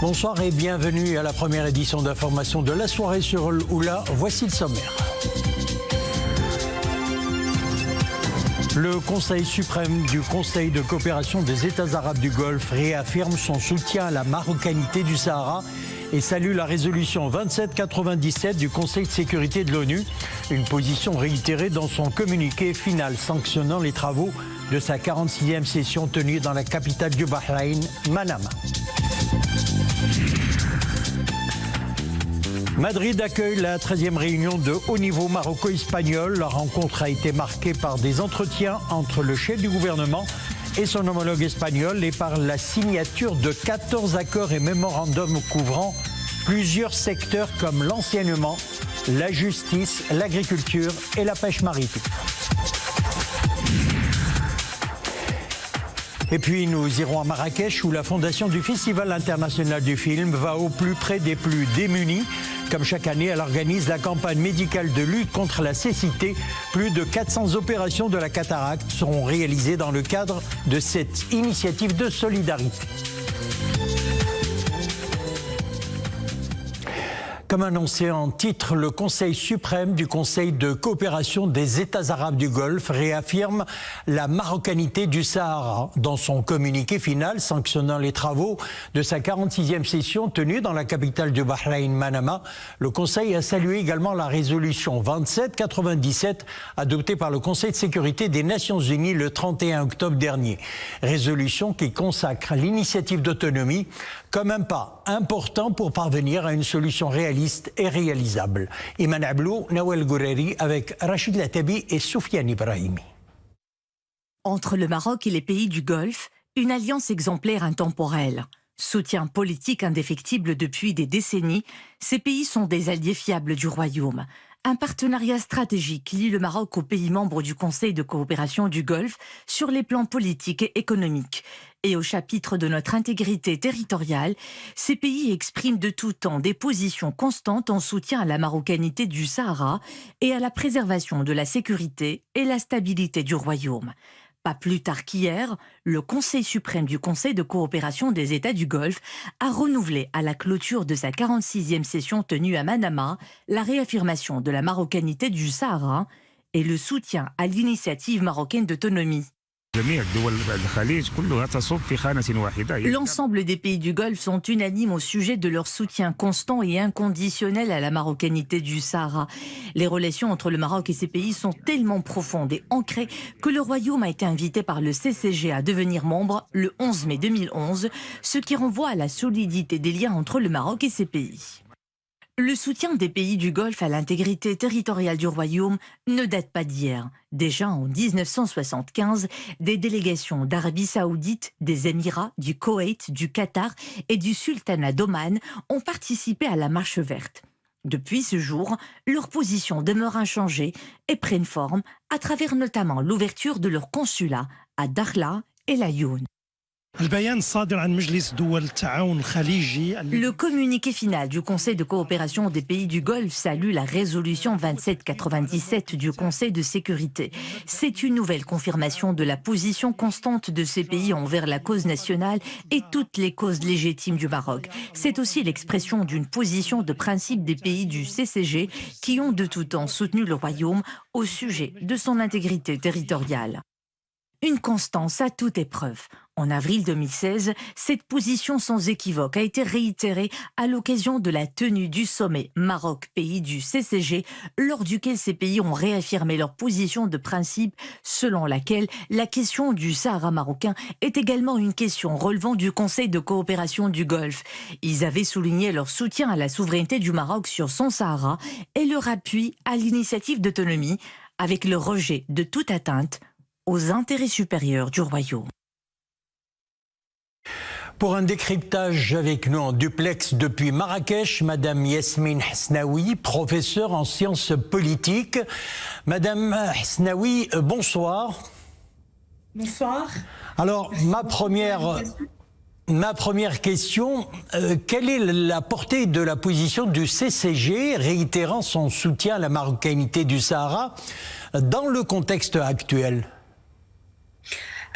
Bonsoir et bienvenue à la première édition d'information de la soirée sur Oula. Voici le sommaire. Le Conseil suprême du Conseil de coopération des États arabes du Golfe réaffirme son soutien à la marocanité du Sahara et salue la résolution 2797 du Conseil de sécurité de l'ONU, une position réitérée dans son communiqué final sanctionnant les travaux de sa 46e session tenue dans la capitale du Bahreïn, Manama. Madrid accueille la 13e réunion de haut niveau maroco-espagnol. La rencontre a été marquée par des entretiens entre le chef du gouvernement et son homologue espagnol et par la signature de 14 accords et mémorandums couvrant plusieurs secteurs comme l'enseignement, la justice, l'agriculture et la pêche maritime. Et puis nous irons à Marrakech où la fondation du Festival international du film va au plus près des plus démunis. Comme chaque année, elle organise la campagne médicale de lutte contre la cécité. Plus de 400 opérations de la cataracte seront réalisées dans le cadre de cette initiative de solidarité. Comme annoncé en titre, le Conseil suprême du Conseil de coopération des États arabes du Golfe réaffirme la marocanité du Sahara dans son communiqué final sanctionnant les travaux de sa 46e session tenue dans la capitale du Bahreïn, Manama. Le Conseil a salué également la résolution 2797 adoptée par le Conseil de sécurité des Nations Unies le 31 octobre dernier. Résolution qui consacre l'initiative d'autonomie comme un pas important pour parvenir à une solution réaliste et réalisable. Iman Ablou, Nawel Goureri avec Rachid Latabi et Soufiane Ibrahimi. Entre le Maroc et les pays du Golfe, une alliance exemplaire intemporelle. Soutien politique indéfectible depuis des décennies, ces pays sont des alliés fiables du royaume. Un partenariat stratégique lie le Maroc aux pays membres du Conseil de coopération du Golfe sur les plans politiques et économiques. Et au chapitre de notre intégrité territoriale, ces pays expriment de tout temps des positions constantes en soutien à la marocanité du Sahara et à la préservation de la sécurité et la stabilité du royaume. Pas plus tard qu'hier, le Conseil suprême du Conseil de coopération des États du Golfe a renouvelé à la clôture de sa 46e session tenue à Manama la réaffirmation de la marocanité du Sahara et le soutien à l'initiative marocaine d'autonomie. L'ensemble des pays du Golfe sont unanimes au sujet de leur soutien constant et inconditionnel à la marocanité du Sahara. Les relations entre le Maroc et ces pays sont tellement profondes et ancrées que le Royaume a été invité par le CCG à devenir membre le 11 mai 2011, ce qui renvoie à la solidité des liens entre le Maroc et ces pays. Le soutien des pays du Golfe à l'intégrité territoriale du Royaume ne date pas d'hier. Déjà en 1975, des délégations d'Arabie Saoudite, des Émirats, du Koweït, du Qatar et du Sultanat d'Oman ont participé à la Marche verte. Depuis ce jour, leurs positions demeurent inchangées et prennent forme à travers notamment l'ouverture de leurs consulats à Dakhla et Laayoune. Le communiqué final du Conseil de coopération des pays du Golfe salue la résolution 2797 du Conseil de sécurité. C'est une nouvelle confirmation de la position constante de ces pays envers la cause nationale et toutes les causes légitimes du Maroc. C'est aussi l'expression d'une position de principe des pays du CCG qui ont de tout temps soutenu le Royaume au sujet de son intégrité territoriale. Une constance à toute épreuve. En avril 2016, cette position sans équivoque a été réitérée à l'occasion de la tenue du sommet Maroc-Pays du CCG, lors duquel ces pays ont réaffirmé leur position de principe selon laquelle la question du Sahara marocain est également une question relevant du Conseil de coopération du Golfe. Ils avaient souligné leur soutien à la souveraineté du Maroc sur son Sahara et leur appui à l'initiative d'autonomie, avec le rejet de toute atteinte aux intérêts supérieurs du royaume. Pour un décryptage avec nous en duplex depuis Marrakech, Madame Yasmine Hasnaoui, professeure en sciences politiques. Madame Hasnaoui, bonsoir. Bonsoir. Alors, ma première question, quelle est la portée de la position du CCG réitérant son soutien à la marocanité du Sahara dans le contexte actuel ?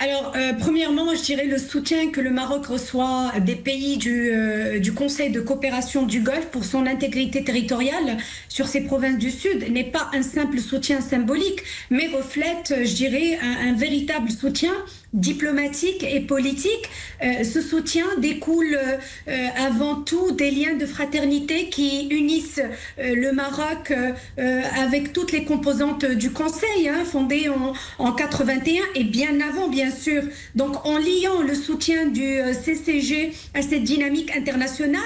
Alors, premièrement, je dirais le soutien que le Maroc reçoit des pays du Conseil de coopération du Golfe pour son intégrité territoriale sur ces provinces du Sud n'est pas un simple soutien symbolique, mais reflète, je dirais, un véritable soutien diplomatique et politique. Ce soutien découle avant tout des liens de fraternité qui unissent le Maroc avec toutes les composantes du Conseil, fondé en 81 et bien avant, bien sûr. Donc, en liant le soutien du CCG à cette dynamique internationale,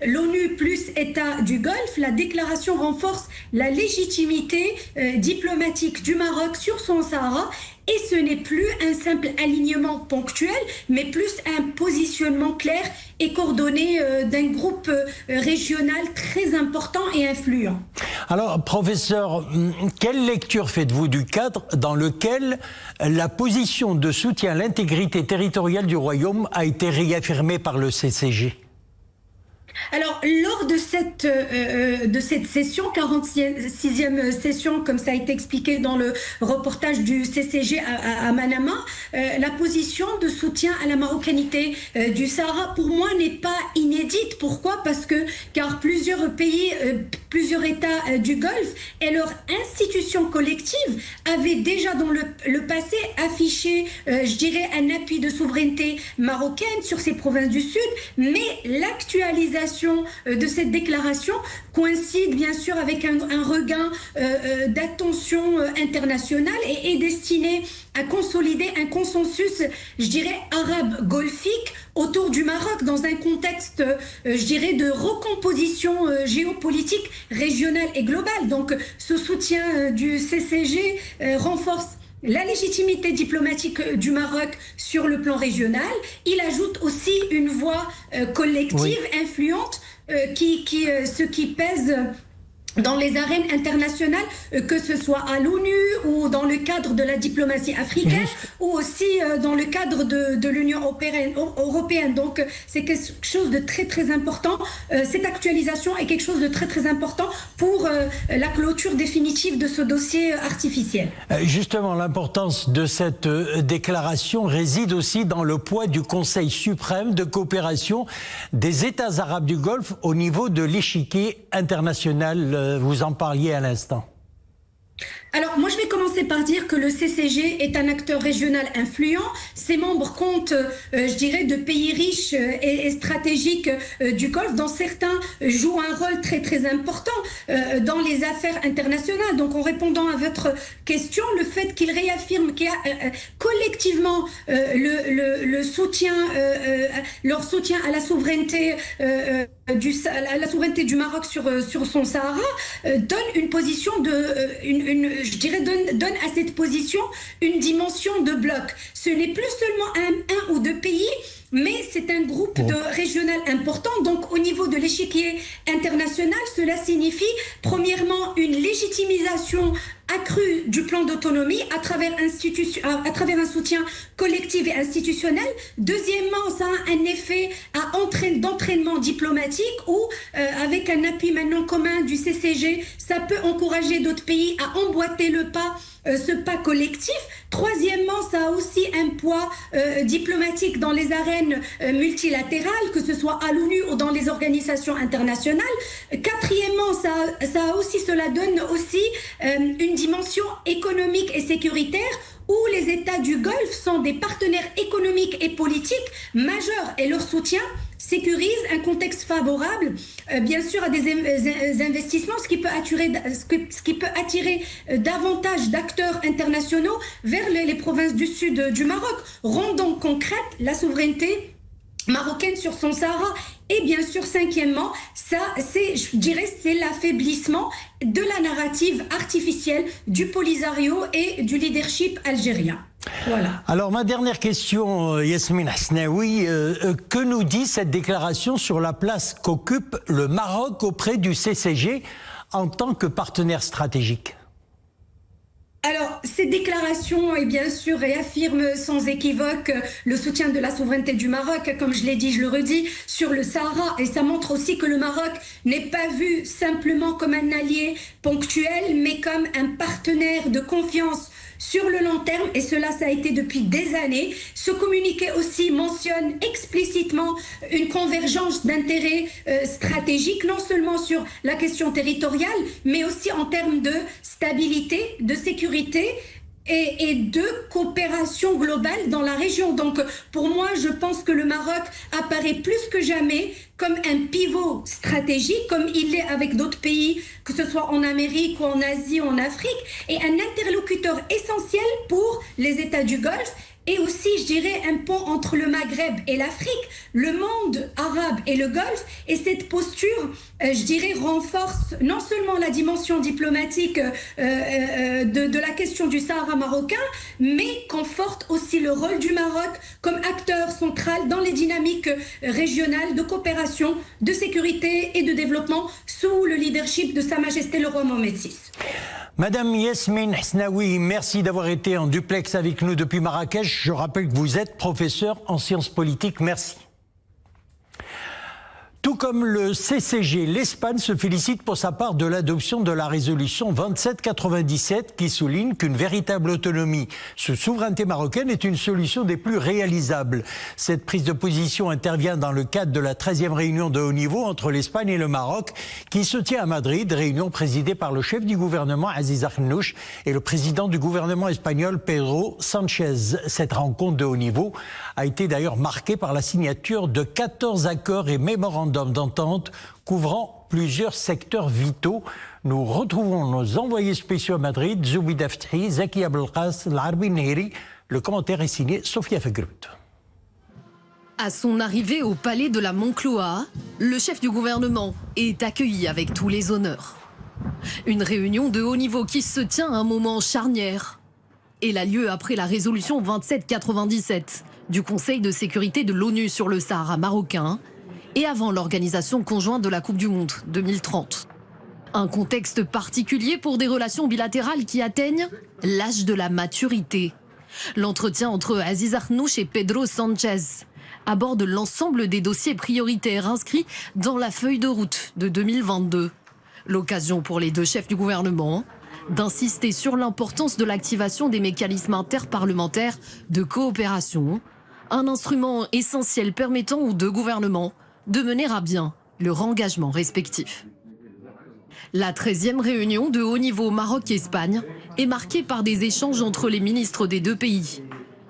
l'ONU plus État du Golfe, la déclaration renforce la légitimité diplomatique du Maroc sur son Sahara. Et ce n'est plus un simple alignement ponctuel, mais plus un positionnement clair et coordonné d'un groupe régional très important et influent. Alors, professeur, quelle lecture faites-vous du cadre dans lequel la position de soutien à l'intégrité territoriale du Royaume a été réaffirmée par le CCG ? Alors, lors de cette session, 46e session, comme ça a été expliqué dans le reportage du CCG à Manama, la position de soutien à la marocanité du Sahara, pour moi, n'est pas inédite. Pourquoi ? Car plusieurs pays, plusieurs États du Golfe et leurs institutions collectives avaient déjà dans le passé affiché, je dirais, un appui de souveraineté marocaine sur ces provinces du Sud, mais l'actualisation de cette déclaration coïncide bien sûr avec un regain d'attention internationale et est destiné à consolider un consensus, je dirais, arabe-golfique autour du Maroc dans un contexte, je dirais, de recomposition géopolitique régionale et globale. Donc, ce soutien du CCG renforce la légitimité diplomatique du Maroc sur le plan régional. Il ajoute aussi une voix collective, influente, ce qui pèse dans les arènes internationales, que ce soit à l'ONU ou dans le cadre de la diplomatie africaine ou aussi dans le cadre de l'Union européenne. Donc, c'est quelque chose de très, très important. Cette actualisation est quelque chose de très, très important pour la clôture définitive de ce dossier artificiel. Justement, l'importance de cette déclaration réside aussi dans le poids du Conseil suprême de coopération des États arabes du Golfe au niveau de l'échiquier international. Vous en parliez à l'instant. Alors, moi, je vais commencer par dire que le CCG est un acteur régional influent. Ses membres comptent, je dirais, de pays riches et stratégiques du Golfe, dont certains jouent un rôle très, très important dans les affaires internationales. Donc, en répondant à votre question, le fait qu'il réaffirme qu'il y a collectivement le soutien, leur soutien à la souveraineté la souveraineté du Maroc sur son Sahara donne une position je dirais donne à cette position une dimension de bloc. Ce n'est plus seulement un ou deux pays, mais c'est un groupe régional important. Donc, au niveau de l'échiquier international, cela signifie, premièrement, une légitimisation accrue du plan d'autonomie à travers un soutien collectif et institutionnel. Deuxièmement, ça a un effet d'entraînement diplomatique où, avec un appui maintenant commun du CCG, ça peut encourager d'autres pays à emboîter ce pas collectif. Troisièmement, ça a aussi un poids diplomatique dans les arènes multilatérales, que ce soit à l'ONU ou dans les organisations internationales. Quatrièmement, cela donne aussi une dimension économique et sécuritaire où les États du Golfe sont des partenaires économiques et politiques majeurs et leur soutien sécurise un contexte favorable, bien sûr, à des investissements, ce qui peut attirer davantage d'acteurs internationaux vers les provinces du sud du Maroc, rendant concrète la souveraineté marocaine sur son Sahara. Et bien sûr, cinquièmement, c'est l'affaiblissement de la narrative artificielle du Polisario et du leadership algérien. Voilà. Alors, ma dernière question, Yasmine Hasnaoui, que nous dit cette déclaration sur la place qu'occupe le Maroc auprès du CCG en tant que partenaire stratégique ? Alors, ces déclarations, et bien sûr, réaffirment sans équivoque le soutien de la souveraineté du Maroc, comme je l'ai dit, je le redis, sur le Sahara. Et ça montre aussi que le Maroc n'est pas vu simplement comme un allié ponctuel, mais comme un partenaire de confiance sur le long terme, et cela ça a été depuis des années. Ce communiqué aussi mentionne explicitement une convergence d'intérêts stratégiques, non seulement sur la question territoriale, mais aussi en termes de stabilité, de sécurité et de coopération globale dans la région. Donc pour moi, je pense que le Maroc apparaît plus que jamais comme un pivot stratégique, comme il l'est avec d'autres pays, que ce soit en Amérique ou en Asie ou en Afrique, et un interlocuteur essentiel pour les États du Golfe, et aussi, je dirais, un pont entre le Maghreb et l'Afrique, le monde arabe et le Golfe. Et cette posture, je dirais, renforce non seulement la dimension diplomatique de la question du Sahara marocain, mais conforte aussi le rôle du Maroc comme acteur central dans les dynamiques régionales de coopération, de sécurité et de développement sous le leadership de Sa Majesté le Roi Mohamed VI. Madame Yasmine Hesnaoui, merci d'avoir été en duplex avec nous depuis Marrakech. Je rappelle que vous êtes professeur en sciences politiques. Merci. Tout comme le CCG, l'Espagne se félicite pour sa part de l'adoption de la résolution 2797 qui souligne qu'une véritable autonomie sous souveraineté marocaine est une solution des plus réalisables. Cette prise de position intervient dans le cadre de la 13e réunion de haut niveau entre l'Espagne et le Maroc qui se tient à Madrid, réunion présidée par le chef du gouvernement Aziz Akhnouch et le président du gouvernement espagnol Pedro Sánchez. Cette rencontre de haut niveau a été d'ailleurs marquée par la signature de 14 accords et mémorandums d'entente couvrant plusieurs secteurs vitaux. Nous retrouvons nos envoyés spéciaux à Madrid, Zoubi Daftri, Zaki Abdelkas, Larbi Nehri. Le commentaire est signé Sofia Fegrout. À son arrivée au palais de la Moncloa, le chef du gouvernement est accueilli avec tous les honneurs. Une réunion de haut niveau qui se tient à un moment charnière. Elle a lieu après la résolution 2797 du Conseil de sécurité de l'ONU sur le Sahara marocain et avant l'organisation conjointe de la Coupe du Monde 2030. Un contexte particulier pour des relations bilatérales qui atteignent l'âge de la maturité. L'entretien entre Aziz Akhnouch et Pedro Sánchez aborde l'ensemble des dossiers prioritaires inscrits dans la feuille de route de 2022. L'occasion pour les deux chefs du gouvernement d'insister sur l'importance de l'activation des mécanismes interparlementaires de coopération, un instrument essentiel permettant aux deux gouvernements de mener à bien leur engagement respectif. La 13e réunion de haut niveau Maroc-Espagne est marquée par des échanges entre les ministres des deux pays.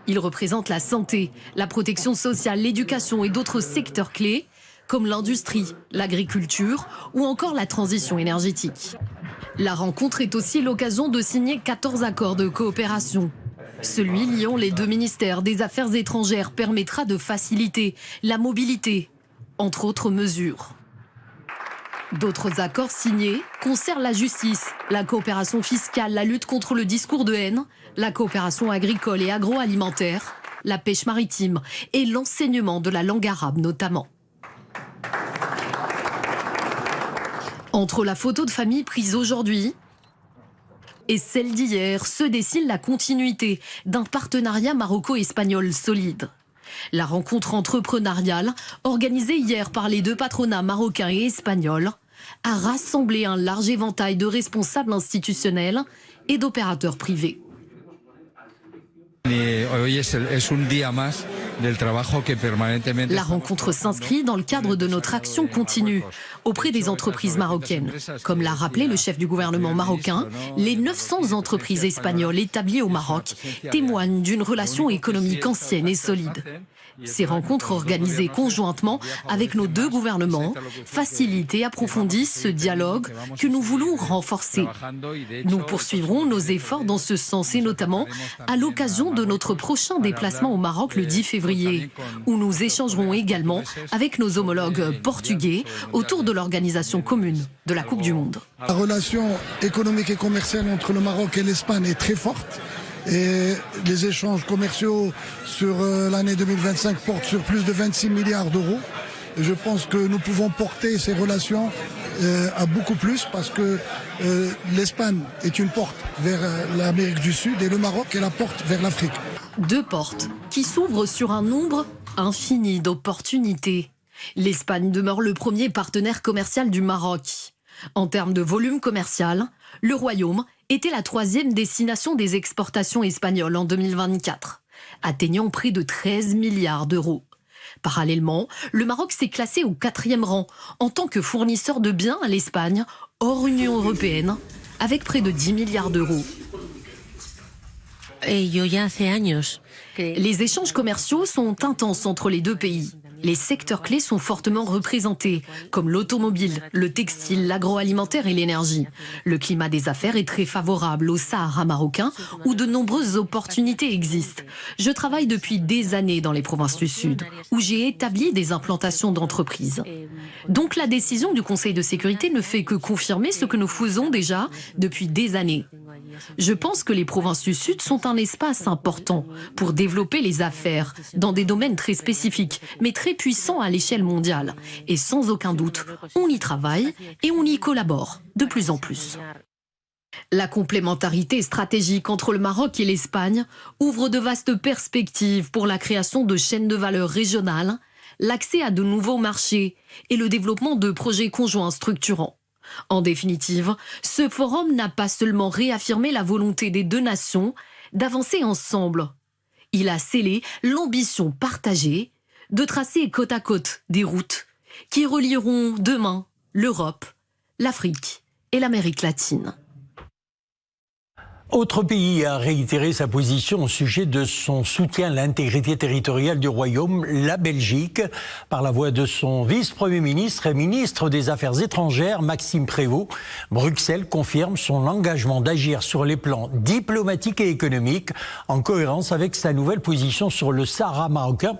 Ils représentent la santé, la protection sociale, l'éducation et d'autres secteurs clés, comme l'industrie, l'agriculture ou encore la transition énergétique. La rencontre est aussi l'occasion de signer 14 accords de coopération. Celui liant les deux ministères des Affaires étrangères permettra de faciliter la mobilité, entre autres mesures. D'autres accords signés concernent la justice, la coopération fiscale, la lutte contre le discours de haine, la coopération agricole et agroalimentaire, la pêche maritime et l'enseignement de la langue arabe notamment. Entre la photo de famille prise aujourd'hui et celle d'hier se dessine la continuité d'un partenariat maroco-espagnol solide. La rencontre entrepreneuriale, organisée hier par les deux patronats marocains et espagnols, a rassemblé un large éventail de responsables institutionnels et d'opérateurs privés. La rencontre s'inscrit dans le cadre de notre action continue auprès des entreprises marocaines. Comme l'a rappelé le chef du gouvernement marocain, les 900 entreprises espagnoles établies au Maroc témoignent d'une relation économique ancienne et solide. Ces rencontres organisées conjointement avec nos deux gouvernements facilitent et approfondissent ce dialogue que nous voulons renforcer. Nous poursuivrons nos efforts dans ce sens et notamment à l'occasion de notre prochain déplacement au Maroc le 10 février, où nous échangerons également avec nos homologues portugais autour de l'organisation commune de la Coupe du Monde. La relation économique et commerciale entre le Maroc et l'Espagne est très forte. Et les échanges commerciaux sur l'année 2025 portent sur plus de 26 milliards d'euros. Et je pense que nous pouvons porter ces relations à beaucoup plus parce que l'Espagne est une porte vers l'Amérique du Sud et le Maroc est la porte vers l'Afrique. Deux portes qui s'ouvrent sur un nombre infini d'opportunités. L'Espagne demeure le premier partenaire commercial du Maroc. En termes de volume commercial, le Royaume était la 3e destination des exportations espagnoles en 2024, atteignant près de 13 milliards d'euros. Parallèlement, le Maroc s'est classé au 4e rang en tant que fournisseur de biens à l'Espagne, hors Union européenne, avec près de 10 milliards d'euros. Les échanges commerciaux sont intenses entre les deux pays. Les secteurs clés sont fortement représentés, comme l'automobile, le textile, l'agroalimentaire et l'énergie. Le climat des affaires est très favorable au Sahara marocain, où de nombreuses opportunités existent. Je travaille depuis des années dans les provinces du Sud, où j'ai établi des implantations d'entreprises. Donc la décision du Conseil de sécurité ne fait que confirmer ce que nous faisons déjà depuis des années. Je pense que les provinces du Sud sont un espace important pour développer les affaires dans des domaines très spécifiques, mais très puissants à l'échelle mondiale. Et sans aucun doute, on y travaille et on y collabore de plus en plus. La complémentarité stratégique entre le Maroc et l'Espagne ouvre de vastes perspectives pour la création de chaînes de valeur régionales, l'accès à de nouveaux marchés et le développement de projets conjoints structurants. En définitive, ce forum n'a pas seulement réaffirmé la volonté des deux nations d'avancer ensemble. Il a scellé l'ambition partagée de tracer côte à côte des routes qui relieront demain l'Europe, l'Afrique et l'Amérique latine. Autre pays a réitéré sa position au sujet de son soutien à l'intégrité territoriale du Royaume, la Belgique, par la voix de son vice-premier ministre et ministre des Affaires étrangères, Maxime Prévost. Bruxelles confirme son engagement d'agir sur les plans diplomatiques et économiques en cohérence avec sa nouvelle position sur le Sahara marocain.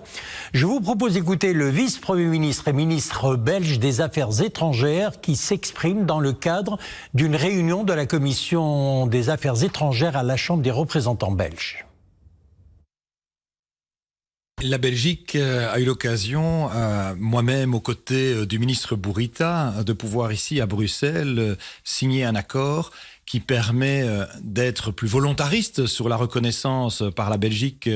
Je vous propose d'écouter le vice-premier ministre et ministre belge des Affaires étrangères qui s'exprime dans le cadre d'une réunion de la Commission des Affaires étrangères à la Chambre des représentants belges. La Belgique a eu l'occasion, moi-même aux côtés du ministre Bourita, de pouvoir ici à Bruxelles signer un accord qui permet d'être plus volontariste sur la reconnaissance par la Belgique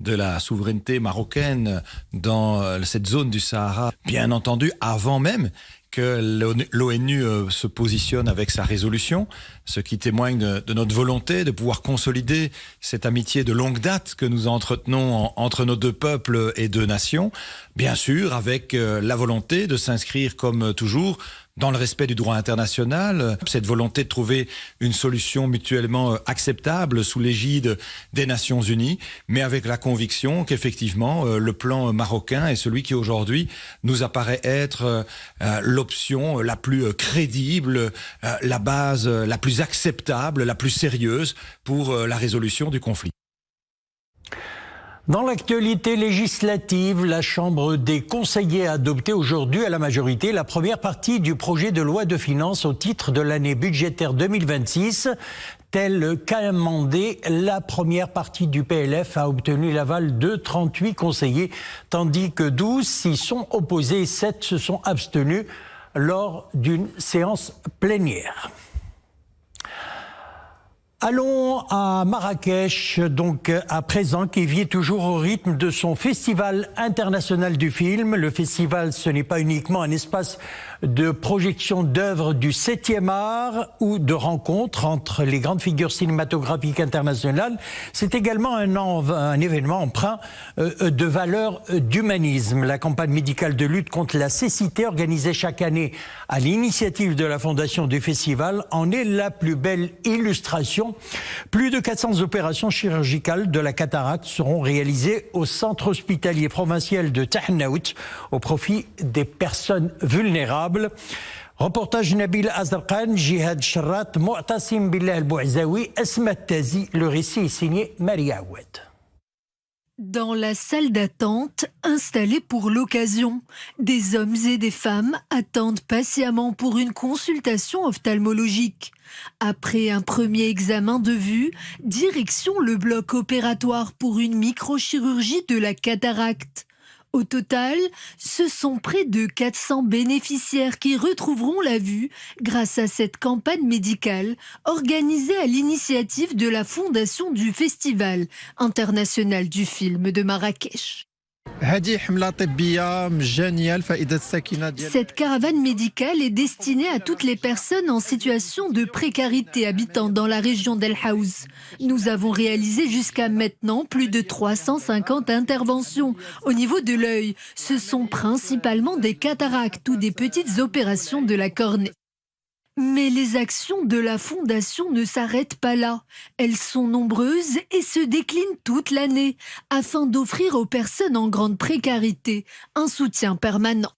de la souveraineté marocaine dans cette zone du Sahara, bien entendu avant même que l'ONU se positionne avec sa résolution, ce qui témoigne de notre volonté de pouvoir consolider cette amitié de longue date que nous entretenons entre nos deux peuples et deux nations, bien sûr avec la volonté de s'inscrire comme toujours dans le respect du droit international, cette volonté de trouver une solution mutuellement acceptable sous l'égide des Nations Unies, mais avec la conviction qu'effectivement le plan marocain est celui qui aujourd'hui nous apparaît être l'option la plus crédible, la base la plus acceptable, la plus sérieuse pour la résolution du conflit. Dans l'actualité législative, la Chambre des conseillers a adopté aujourd'hui à la majorité la première partie du projet de loi de finances au titre de l'année budgétaire 2026. Telle qu'amendée, la première partie du PLF a obtenu l'aval de 38 conseillers, tandis que 12 s'y sont opposés et 7 se sont abstenus lors d'une séance plénière. Allons à Marrakech, donc à présent, qui vit toujours au rythme de son festival international du film. Le festival, ce n'est pas uniquement un espace de projection d'œuvres du 7e art ou de rencontres entre les grandes figures cinématographiques internationales. C'est également un événement empreint de valeurs d'humanisme. La campagne médicale de lutte contre la cécité, organisée chaque année à l'initiative de la fondation du festival, en est la plus belle illustration. Plus de 400 opérations chirurgicales de la cataracte seront réalisées au centre hospitalier provincial de Tahnaout au profit des personnes vulnérables. Reportage Nabil Azarkan, Jihad Charrat, Mu'tasim Billah al-Bouazaoui, Asma Tazi. Le récit est signé Maria Awad. Dans la salle d'attente, installée pour l'occasion, des hommes et des femmes attendent patiemment pour une consultation ophtalmologique. Après un premier examen de vue, direction le bloc opératoire pour une microchirurgie de la cataracte. Au total, ce sont près de 400 bénéficiaires qui retrouveront la vue grâce à cette campagne médicale organisée à l'initiative de la fondation du Festival international du film de Marrakech. Cette caravane médicale est destinée à toutes les personnes en situation de précarité habitant dans la région d'El Haouz. Nous avons réalisé jusqu'à maintenant plus de 350 interventions. Au niveau de l'œil, ce sont principalement des cataractes ou des petites opérations de la cornée. Mais les actions de la Fondation ne s'arrêtent pas là. Elles sont nombreuses et se déclinent toute l'année afin d'offrir aux personnes en grande précarité un soutien permanent.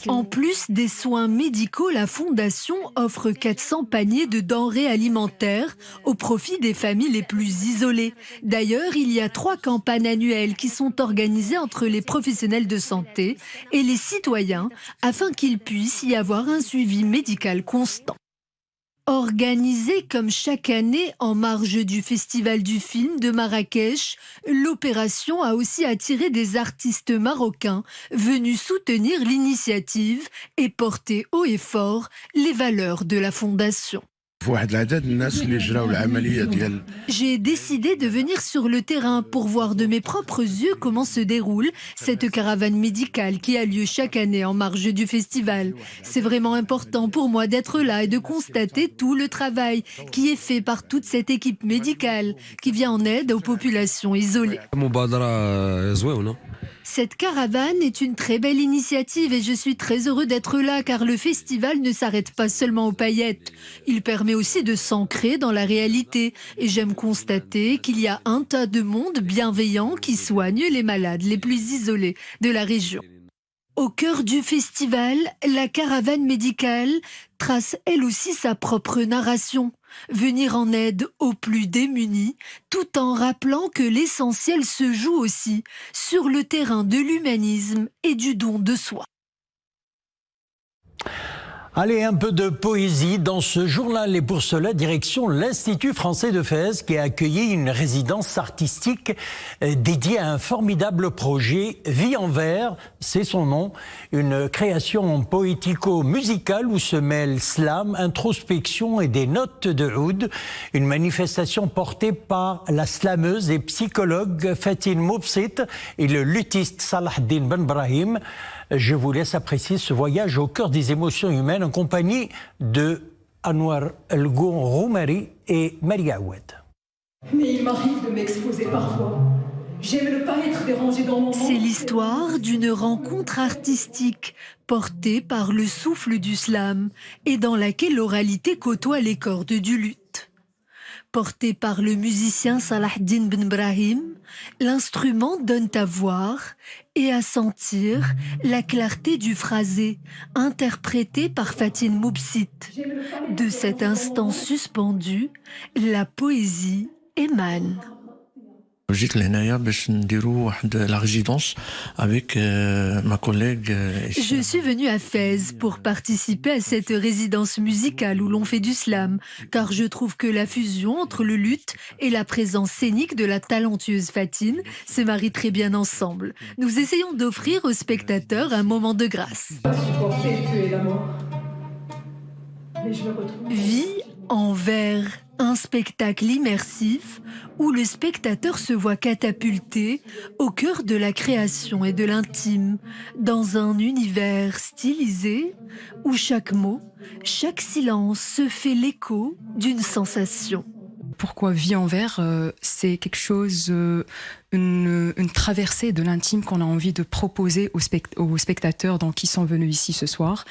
En plus des soins médicaux, la Fondation offre 400 paniers de denrées alimentaires au profit des familles les plus isolées. D'ailleurs, il y a 3 campagnes annuelles qui sont organisées entre les professionnels de santé et les citoyens afin qu'il puisse y avoir un suivi médical constant. Organisée comme chaque année en marge du Festival du film de Marrakech, l'opération a aussi attiré des artistes marocains venus soutenir l'initiative et porter haut et fort les valeurs de la Fondation. J'ai décidé de venir sur le terrain pour voir de mes propres yeux comment se déroule cette caravane médicale qui a lieu chaque année en marge du festival. C'est vraiment important pour moi d'être là et de constater tout le travail qui est fait par toute cette équipe médicale qui vient en aide aux populations isolées. Cette caravane est une très belle initiative et je suis très heureux d'être là car le festival ne s'arrête pas seulement aux paillettes. Il permet aussi de s'ancrer dans la réalité et j'aime constater qu'il y a un tas de monde bienveillant qui soigne les malades les plus isolés de la région. Au cœur du festival, la caravane médicale trace elle aussi sa propre narration. Venir en aide aux plus démunis, tout en rappelant que l'essentiel se joue aussi sur le terrain de l'humanisme et du don de soi. Allez, un peu de poésie dans ce journal et pour cela, direction l'Institut français de Fès qui a accueilli une résidence artistique dédiée à un formidable projet, Vie en vers, c'est son nom, une création poético-musicale où se mêlent slam, introspection et des notes de oud, une manifestation portée par la slameuse et psychologue Fatin Moubsit et le luthiste Salahdin Ben Brahim. Je vous laisse apprécier ce voyage au cœur des émotions humaines en compagnie de Anwar El-Roumari et Maria Oued. Mais il m'arrive de m'exposer parfois. J'aime ne pas être dérangée dans mon monde. C'est l'histoire d'une rencontre artistique portée par le souffle du slam et dans laquelle l'oralité côtoie les cordes du luth. Porté par le musicien Salahdin Ben Brahim, l'instrument donne à voir et à sentir la clarté du phrasé, interprété par Fatin Moubsit. De cet instant suspendu, la poésie émane. la résidence avec ma collègue. Je suis venue à Fès pour participer à cette résidence musicale où l'on fait du slam, car je trouve que la fusion entre le luth et la présence scénique de la talentueuse Fatin se marient très bien ensemble. Nous essayons d'offrir aux spectateurs un moment de grâce. Vie en vers, un spectacle immersif où le spectateur se voit catapulté au cœur de la création et de l'intime, dans un univers stylisé où chaque mot, chaque silence se fait l'écho d'une sensation. Pourquoi Vie en vers, c'est quelque chose, une traversée de l'intime qu'on a envie de proposer aux spectateurs donc, qui sont venus ici ce soir.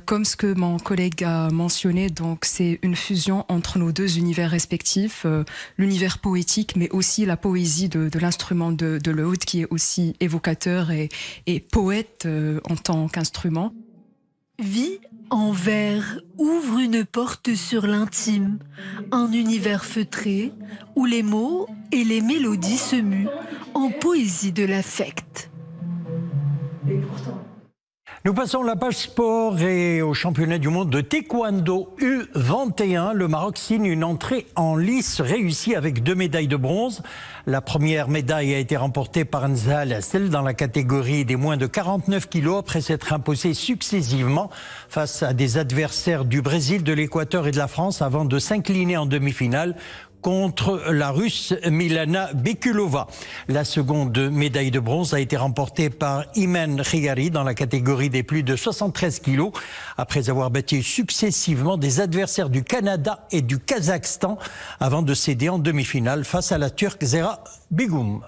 Comme ce que mon collègue a mentionné, donc c'est une fusion entre nos deux univers respectifs, l'univers poétique, mais aussi la poésie de l'instrument de l'oud qui est aussi évocateur et poète en tant qu'instrument. Vie en vers ouvre une porte sur l'intime, un univers feutré où les mots et les mélodies se muent en poésie de l'affect. Et pourtant... Nous passons la page sport et au championnat du monde de taekwondo U21. Le Maroc signe une entrée en lice réussie avec 2 médailles de bronze. La première médaille a été remportée par Nzal Assel dans la catégorie des moins de 49 kilos après s'être imposée successivement face à des adversaires du Brésil, de l'Équateur et de la France avant de s'incliner en demi-finale contre la Russe Milana Bekulova. La seconde médaille de bronze a été remportée par Imen Khigari dans la catégorie des plus de 73 kilos, après avoir battu successivement des adversaires du Canada et du Kazakhstan avant de céder en demi-finale face à la Turque Zehra Begum.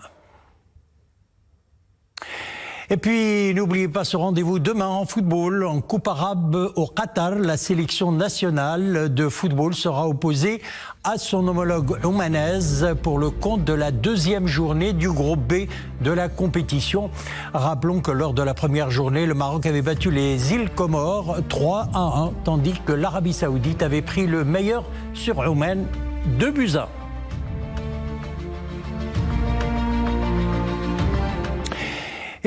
Et puis, n'oubliez pas ce rendez-vous demain en football, en Coupe arabe au Qatar. La sélection nationale de football sera opposée à son homologue oumanaise pour le compte de la deuxième journée du groupe B de la compétition. Rappelons que lors de la première journée, le Maroc avait battu les îles Comores 3-1, tandis que l'Arabie Saoudite avait pris le meilleur sur Oman 2-1.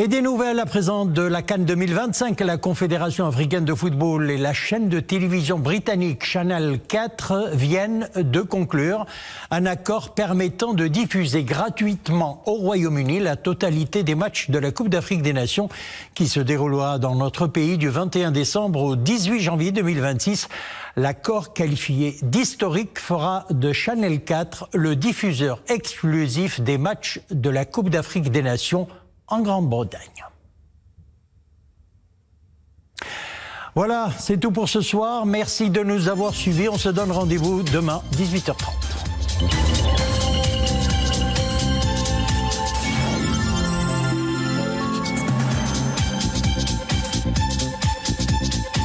Et des nouvelles à présent de la CAN 2025. La Confédération africaine de football et la chaîne de télévision britannique Channel 4 viennent de conclure un accord permettant de diffuser gratuitement au Royaume-Uni la totalité des matchs de la Coupe d'Afrique des Nations qui se déroulera dans notre pays du 21 décembre au 18 janvier 2026. L'accord qualifié d'historique fera de Channel 4 le diffuseur exclusif des matchs de la Coupe d'Afrique des Nations en Grande-Bretagne. Voilà, c'est tout pour ce soir. Merci de nous avoir suivis. On se donne rendez-vous demain, 18h30.